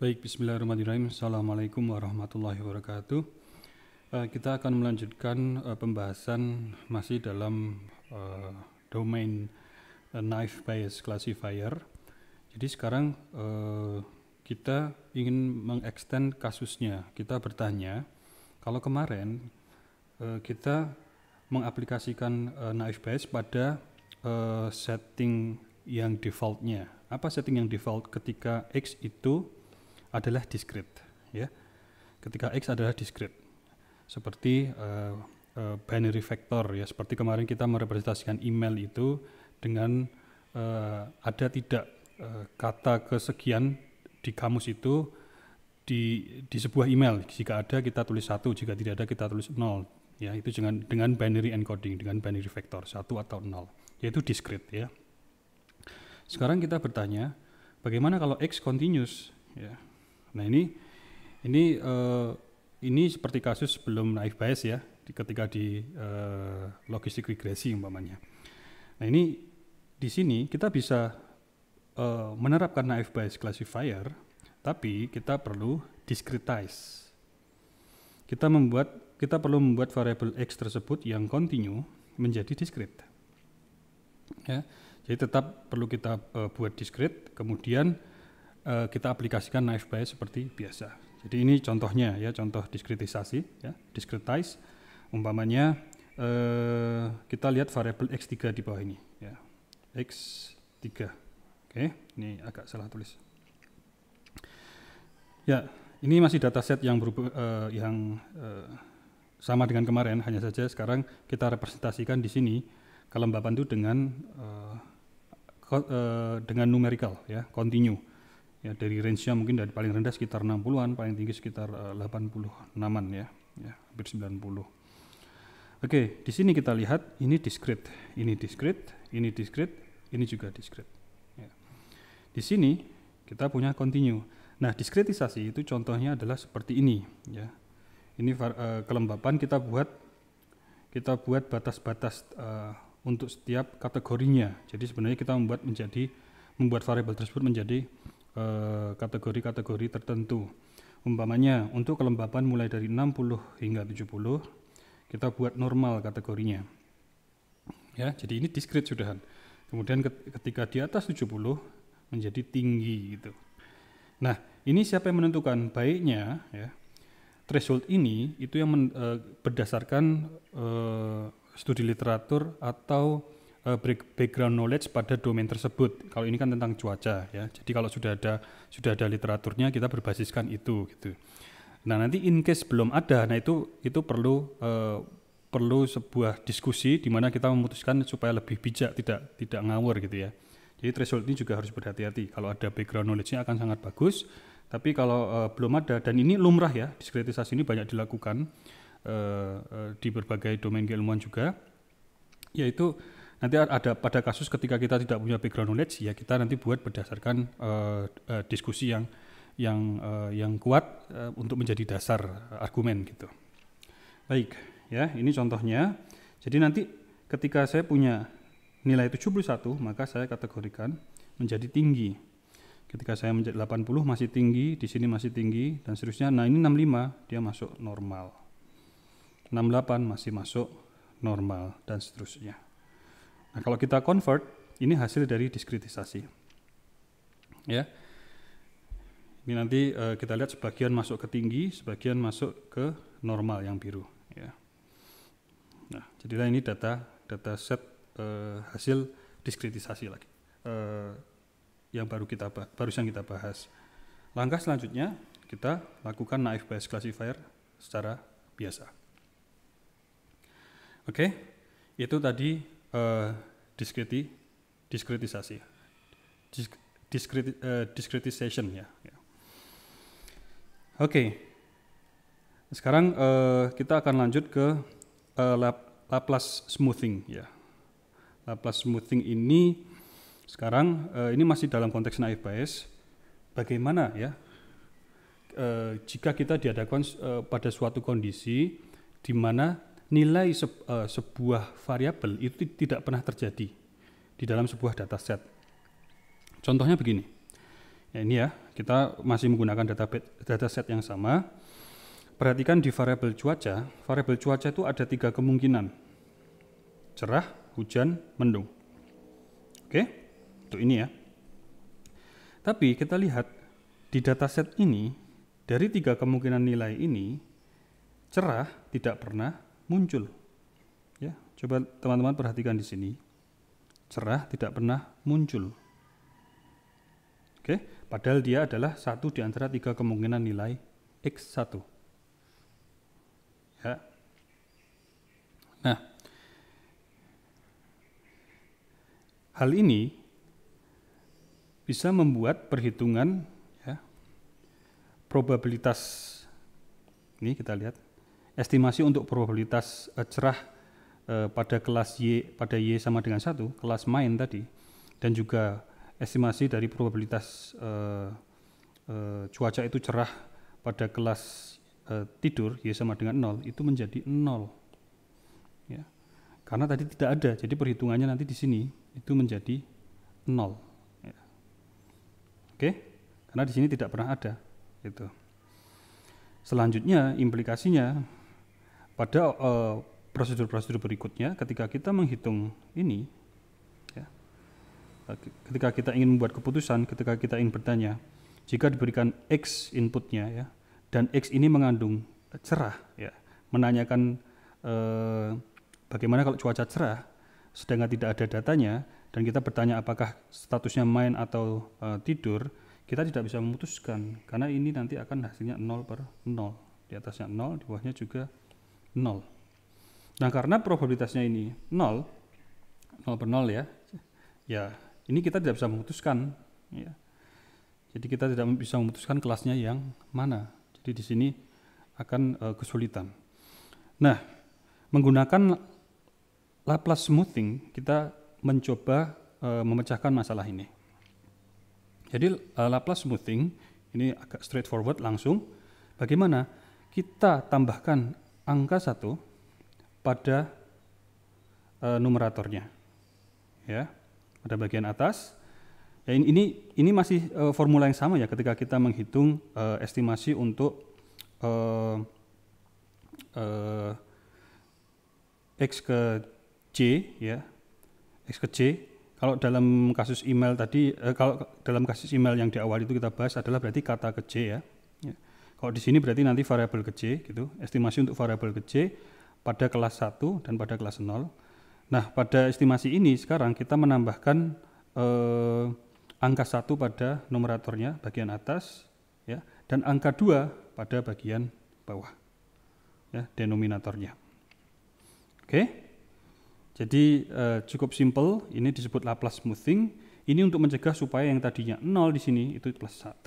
Baik, bismillahirrahmanirrahim. Assalamualaikum warahmatullahi wabarakatuh. Kita akan melanjutkan pembahasan masih dalam domain knife bias classifier. Jadi sekarang kita ingin mengextend kasusnya. Kita bertanya, kalau kemarin kita mengaplikasikan knife bias pada setting yang defaultnya. Apa setting yang default ketika X itu adalah discrete, ya. Ketika X adalah discrete, seperti binary vector, ya. Seperti kemarin kita merepresentasikan email itu dengan ada tidak kata kesekian di kamus itu di sebuah email. Jika ada kita tulis 1, jika tidak ada kita tulis 0. Ya, itu dengan binary encoding, dengan binary vector 1 atau 0, yaitu discrete, ya. Sekarang kita bertanya, bagaimana kalau X continuous, ya. Nah, ini seperti kasus sebelum knife bias, ya, ketika di logistik regresi umpamanya. Nah, ini di sini kita bisa menerapkan knife bias classifier, tapi kita perlu discretize. Kita perlu membuat variabel X tersebut yang continue menjadi discrete, ya. Jadi tetap perlu kita buat discrete, kemudian kita aplikasikan knife bias seperti biasa. Jadi ini contohnya, ya, contoh diskretisasi, ya, discretize. Umpamanya kita lihat variabel X3 di bawah ini, ya, X3. Oke, ini agak salah tulis. Ya, ini masih dataset yang sama dengan kemarin, hanya saja sekarang kita representasikan di sini kelembapan itu dengan numerical, ya, continue. Ya, dari range-nya mungkin dari paling rendah sekitar 60-an, paling tinggi sekitar 86-an, ya, hampir 90. Oke, di sini kita lihat ini discrete, ini discrete, ini discrete, ini juga discrete. Ya. Di sini kita punya continue. Nah, diskretisasi itu contohnya adalah seperti ini, ya. Ini kelembapan kita buat batas-batas untuk setiap kategorinya. Jadi sebenarnya kita membuat variabel tersebut menjadi kategori-kategori tertentu. Umpamanya untuk kelembapan mulai dari 60 hingga 70 kita buat normal kategorinya, ya. Jadi ini discrete sudahan. Kemudian ketika di atas 70 menjadi tinggi gitu. Nah, ini siapa yang menentukan baiknya, ya, threshold ini itu yang berdasarkan studi literatur atau background knowledge pada domain tersebut. Kalau ini kan tentang cuaca, ya. Jadi kalau sudah ada literaturnya, kita berbasiskan itu, gitu. Nah, nanti in case belum ada, nah itu perlu sebuah diskusi di mana kita memutuskan supaya lebih bijak, tidak ngawur, gitu, ya. Jadi threshold ini juga harus berhati-hati. Kalau ada background knowledge-nya akan sangat bagus. Tapi kalau belum ada, dan ini lumrah, ya, diskretisasi ini banyak dilakukan di berbagai domain keilmuan juga, yaitu nanti ada pada kasus ketika kita tidak punya background knowledge, ya kita nanti buat berdasarkan diskusi yang kuat untuk menjadi dasar argumen, gitu. Baik, ya, ini contohnya. Jadi nanti ketika saya punya nilai 71, maka saya kategorikan menjadi tinggi. Ketika saya menjadi 80 masih tinggi, di sini masih tinggi, dan seterusnya. Nah, ini 65 dia masuk normal. 68 masih masuk normal, dan seterusnya. Nah, kalau kita convert, ini hasil dari diskretisasi, ya. Ini nanti kita lihat sebagian masuk ke tinggi, sebagian masuk ke normal yang biru, ya. Nah, jadilah ini data set hasil diskretisasi lagi, yang barusan kita bahas. Langkah selanjutnya kita lakukan knife bias classifier secara biasa. Oke, itu tadi diskretisasi, discretization, ya. Oke, sekarang kita akan lanjut ke Laplace smoothing, ya. Laplace smoothing ini sekarang ini masih dalam konteks knife bias. Bagaimana, ya, jika kita dihadapkan pada suatu kondisi di mana nilai sebuah variabel itu tidak pernah terjadi di dalam sebuah dataset. Contohnya begini. Ya, ini, ya, kita masih menggunakan dataset yang sama. Perhatikan di variabel cuaca itu ada 3 kemungkinan. Cerah, hujan, mendung. Oke, untuk ini ya. Tapi kita lihat di dataset ini, dari 3 kemungkinan nilai ini, cerah tidak pernah muncul. Ya, coba teman-teman perhatikan di sini. Cerah tidak pernah muncul. Oke, padahal dia adalah satu di antara 3 kemungkinan nilai X1. Ya. Nah, hal ini bisa membuat perhitungan ya, probabilitas, ini kita lihat, estimasi untuk probabilitas cerah pada kelas Y, pada Y sama dengan 1, kelas main tadi, dan juga estimasi dari probabilitas cuaca itu cerah pada kelas tidur Y sama dengan 0 itu menjadi 0. Ya. Karena tadi tidak ada, jadi perhitungannya nanti di sini itu menjadi 0. Ya. Oke, karena di sini tidak pernah ada. Gitu. Selanjutnya implikasinya pada prosedur-prosedur berikutnya, ketika kita menghitung ini, ya, ketika kita ingin membuat keputusan, ketika kita ingin bertanya, jika diberikan X inputnya, ya, dan X ini mengandung cerah, ya, menanyakan bagaimana kalau cuaca cerah, sedangkan tidak ada datanya, dan kita bertanya apakah statusnya main atau tidur, kita tidak bisa memutuskan, karena ini nanti akan hasilnya 0/0, di atasnya 0, di bawahnya juga 0. Nah, karena probabilitasnya ini 0/0 ya, ya ini kita tidak bisa memutuskan. Ya. Jadi kita tidak bisa memutuskan kelasnya yang mana. Jadi di sini akan kesulitan. Nah, menggunakan Laplace smoothing kita mencoba memecahkan masalah ini. Jadi Laplace smoothing ini agak straightforward langsung. Bagaimana kita tambahkan angka 1 pada numeratornya, ya, pada bagian atas. Ya, ini masih formula yang sama ya ketika kita menghitung estimasi untuk X ke C, ya, X ke C. Kalau dalam kasus email tadi, kalau dalam kasus email yang di awal itu kita bahas adalah berarti kata ke C ya. Kalau di sini berarti nanti variabel ke C gitu, estimasi untuk variabel ke C pada kelas 1 dan pada kelas 0. Nah, pada estimasi ini sekarang kita menambahkan angka 1 pada numeratornya bagian atas, ya, dan angka 2 pada bagian bawah, ya, denominatornya. Oke, jadi cukup simple, ini disebut Laplace smoothing. Ini untuk mencegah supaya yang tadinya 0 di sini itu plus 1.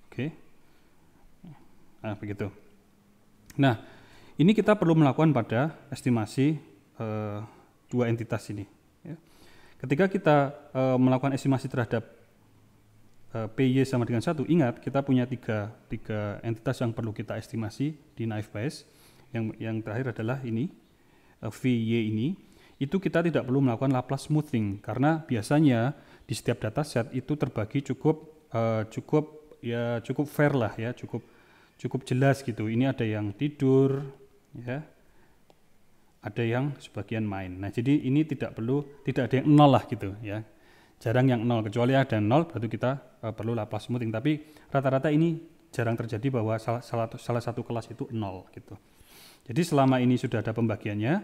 Oke, nah begitu. Nah, ini kita perlu melakukan pada estimasi dua entitas ini. Ya. Ketika kita melakukan estimasi terhadap PY sama dengan 1, ingat kita punya tiga entitas yang perlu kita estimasi di naive Bayes. Yang terakhir adalah ini, VY ini. Itu kita tidak perlu melakukan Laplace smoothing karena biasanya di setiap dataset itu terbagi cukup fair lah ya, cukup jelas gitu. Ini ada yang tidur, ya, ada yang sebagian main. Nah, jadi ini tidak ada yang 0 lah gitu ya. Jarang yang 0, kecuali ada 0 berarti kita perlu Laplace smoothing. Tapi rata-rata ini jarang terjadi bahwa salah satu kelas itu 0 gitu. Jadi selama ini sudah ada pembagiannya,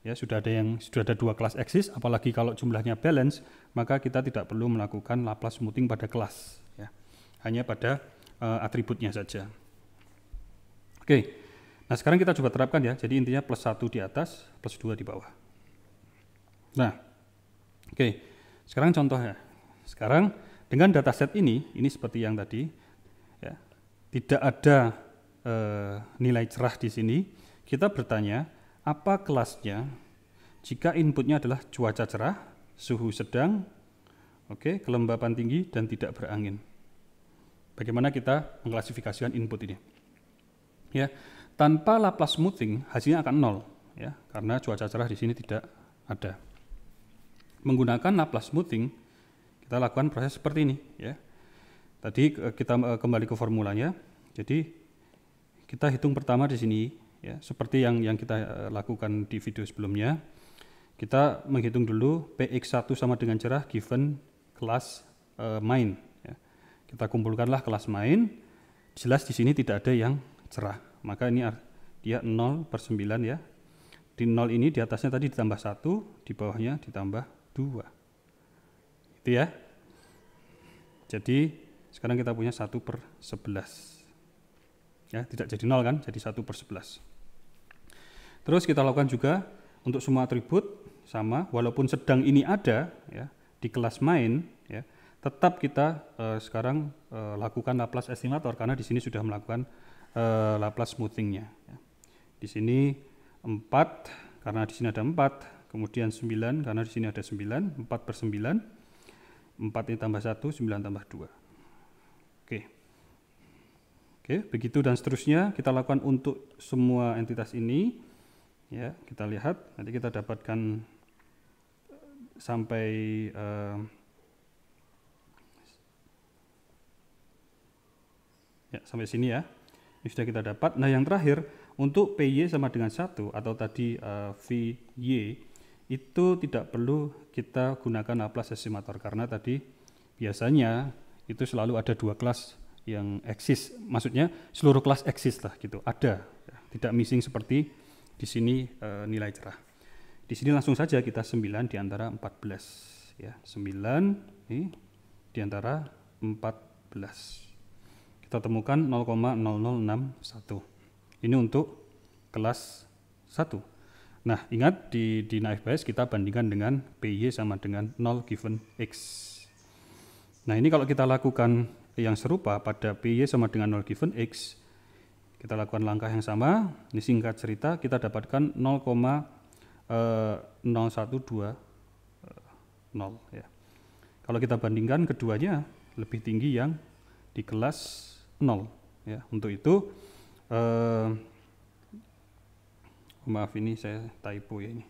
ya, sudah ada 2 kelas eksis, apalagi kalau jumlahnya balance, maka kita tidak perlu melakukan Laplace smoothing pada kelas, ya. Hanya pada atributnya saja. Oke. Nah, sekarang kita coba terapkan ya. Jadi intinya plus 1 di atas, plus 2 di bawah. Nah, oke. Sekarang contohnya. Sekarang dengan dataset ini seperti yang tadi, ya, tidak ada nilai cerah di sini. Kita bertanya, apa kelasnya jika inputnya adalah cuaca cerah, suhu sedang, oke, kelembapan tinggi, dan tidak berangin. Bagaimana kita mengklasifikasikan input ini? Ya, tanpa Laplace smoothing hasilnya akan 0, ya, karena cuaca cerah di sini tidak ada. Menggunakan Laplace smoothing kita lakukan proses seperti ini, ya. Tadi kita kembali ke formulanya. Jadi kita hitung pertama di sini ya, seperti yang kita lakukan di video sebelumnya. Kita menghitung dulu px1 sama dengan cerah given kelas main ya. Kita kumpulkanlah kelas main. Jelas di sini tidak ada yang cerah. Maka ini dia 0/9 ya. Di 0 ini di atasnya tadi ditambah 1, di bawahnya ditambah 2. Itu ya. Jadi sekarang kita punya 1/11. Ya, tidak jadi 0 kan, jadi 1/11. Terus kita lakukan juga untuk semua atribut sama, walaupun sedang ini ada ya di kelas main ya, tetap kita sekarang lakukan Laplace estimator karena di sini sudah melakukan Laplace smoothingnya. Ya. Di sini 4 karena di sini ada 4, kemudian 9 karena di sini ada 9, 4/9, 4 ini tambah 1, 9 tambah 2. Oke, begitu dan seterusnya kita lakukan untuk semua entitas ini. Ya, kita lihat nanti kita dapatkan sampai sampai sini ya. Ini sudah kita dapat. Nah, yang terakhir untuk PY sama dengan 1 atau tadi VY itu tidak perlu kita gunakan Laplace estimator karena tadi biasanya itu selalu ada 2 kelas yang eksis, maksudnya seluruh kelas eksis lah gitu, ada, ya, tidak missing seperti di sini nilai cerah. Di sini langsung saja kita 9 di antara 14, ya 9 ini di antara 14. Kita temukan 0,0061. Ini untuk kelas 1. Nah, ingat di naive Bayes kita bandingkan dengan PY sama dengan 0 given X. Nah, ini kalau kita lakukan yang serupa pada PY sama dengan 0 given X, kita lakukan langkah yang sama. Ini singkat cerita kita dapatkan 0,0120 ya. Kalau kita bandingkan keduanya lebih tinggi yang di kelas 0 ya. Untuk itu maaf ini saya typo ya ini.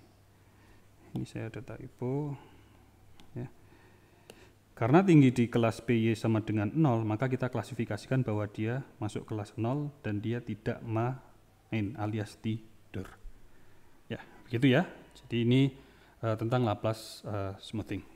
Ini saya ada typo ya. Karena tinggi di kelas PY sama dengan 0, maka kita klasifikasikan bahwa dia masuk kelas 0 dan dia tidak main alias tidur. Ya, begitu ya. Jadi ini tentang Laplace smoothing.